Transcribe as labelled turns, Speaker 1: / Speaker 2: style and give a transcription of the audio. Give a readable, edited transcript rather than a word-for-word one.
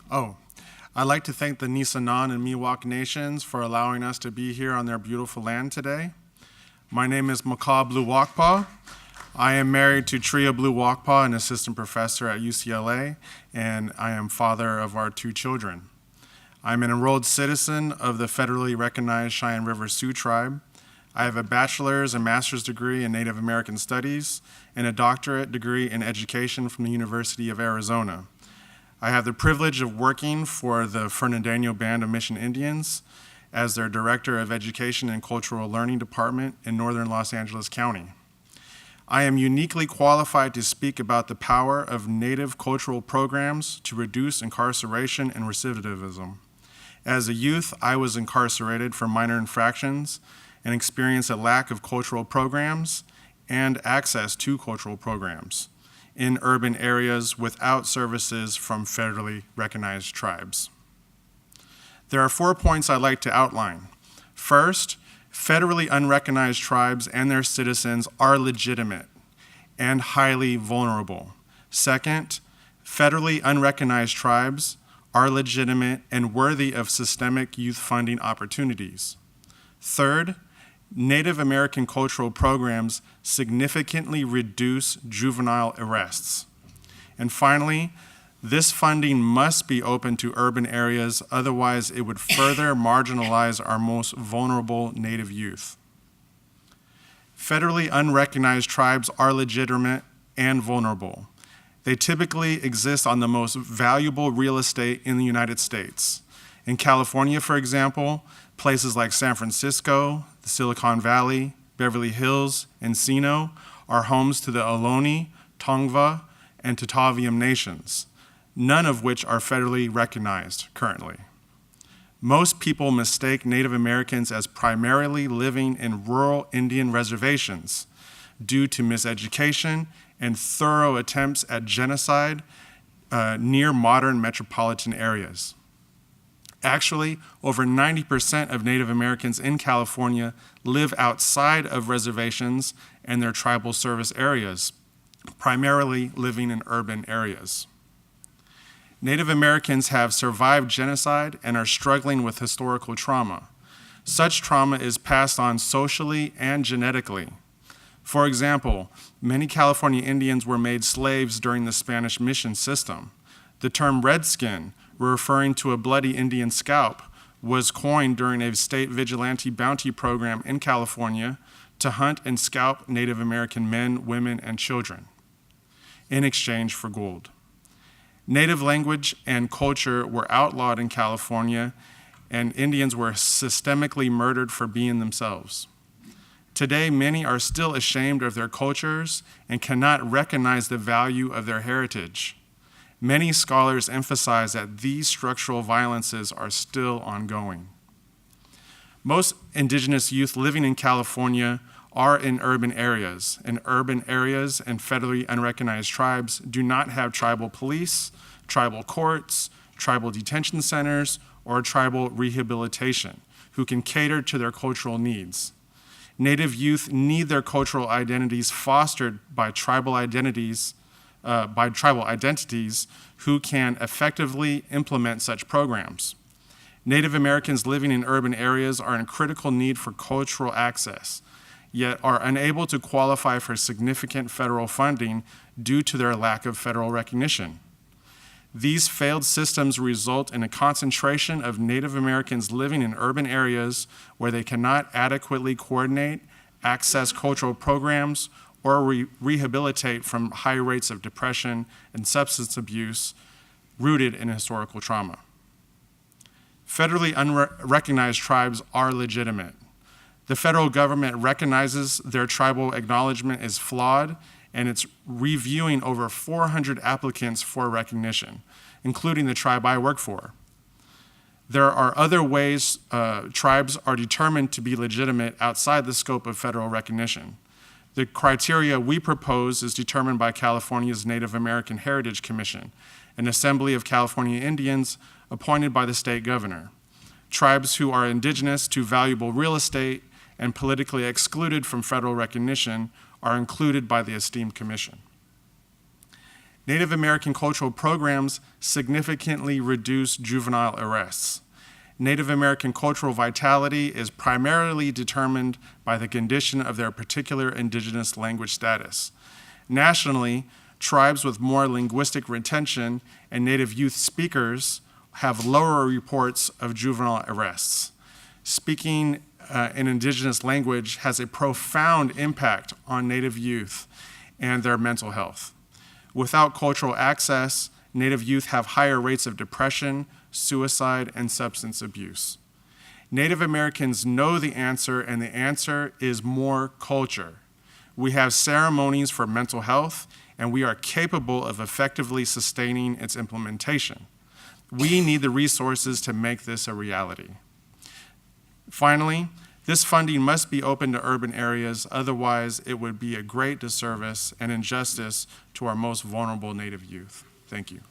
Speaker 1: Oh, I'd like to thank the Nisenan and Miwok nations for allowing us to be here on their beautiful land today. My name is Mahka Blu Wakpa. I am married to Tria Blu Wakpa, an assistant professor at UCLA, and I am father of our 2 children. I'm an enrolled citizen of the federally recognized Cheyenne River Sioux tribe. I have a bachelor's and master's degree in Native American Studies and a doctorate degree in education from the University of Arizona. I have the privilege of working for the Fernandino Band of Mission Indians as their Director of Education and Cultural Learning Department in northern Los Angeles County. I am uniquely qualified to speak about the power of Native cultural programs to reduce incarceration and recidivism. As a youth, I was incarcerated for minor infractions and experienced a lack of cultural programs and access to cultural programs in urban areas without services from federally recognized tribes. There are 4 points I'd like to outline. First, federally unrecognized tribes and their citizens are legitimate and highly vulnerable. Second, federally unrecognized tribes are legitimate and worthy of systemic youth funding opportunities. Third, Native American cultural programs significantly reduce juvenile arrests. And finally, this funding must be open to urban areas, otherwise it would further marginalize our most vulnerable Native youth. Federally unrecognized tribes are legitimate and vulnerable. They typically exist on the most valuable real estate in the United States. In California, for example, places like San Francisco, the Silicon Valley, Beverly Hills, Encino are homes to the Ohlone, Tongva, and Tataviam nations, none of which are federally recognized currently. Most people mistake Native Americans as primarily living in rural Indian reservations due to miseducation and thorough attempts at genocide near modern metropolitan areas. Actually, over 90% of Native Americans in California live outside of reservations and their tribal service areas, primarily living in urban areas. Native Americans have survived genocide and are struggling with historical trauma. Such trauma is passed on socially and genetically. For example, many California Indians were made slaves during the Spanish mission system. The term redskin, referring to a bloody Indian scalp, was coined during a state vigilante bounty program in California to hunt and scalp Native American men, women, and children in exchange for gold. Native language and culture were outlawed in California, and Indians were systemically murdered for being themselves. Today, many are still ashamed of their cultures and cannot recognize the value of their heritage. Many scholars emphasize that these structural violences are still ongoing. Most indigenous youth living in California are in urban areas, and federally unrecognized tribes do not have tribal police, tribal courts, tribal detention centers, or tribal rehabilitation who can cater to their cultural needs. Native youth need their cultural identities fostered by tribal identities who can effectively implement such programs. Native Americans living in urban areas are in critical need for cultural access, yet are unable to qualify for significant federal funding due to their lack of federal recognition. These failed systems result in a concentration of Native Americans living in urban areas where they cannot adequately coordinate, access cultural programs, or rehabilitate from high rates of depression and substance abuse rooted in historical trauma. Federally unrecognized tribes are legitimate. The federal government recognizes their tribal acknowledgement is flawed, and it's reviewing over 400 applicants for recognition, including the tribe I work for. There are other ways tribes are determined to be legitimate outside the scope of federal recognition. The criteria we propose is determined by California's Native American Heritage Commission, an assembly of California Indians appointed by the state governor. Tribes who are indigenous to valuable real estate and politically excluded from federal recognition are included by the esteemed commission. Native American cultural programs significantly reduce juvenile arrests. Native American cultural vitality is primarily determined by the condition of their particular indigenous language status. Nationally, tribes with more linguistic retention and Native youth speakers have lower reports of juvenile arrests. Speaking an indigenous language has a profound impact on Native youth and their mental health. Without cultural access, Native youth have higher rates of depression, suicide, and substance abuse. Native Americans know the answer, and the answer is more culture. We have ceremonies for mental health, and we are capable of effectively sustaining its implementation. We need the resources to make this a reality. Finally, this funding must be open to urban areas, otherwise it would be a great disservice and injustice to our most vulnerable Native youth. Thank you.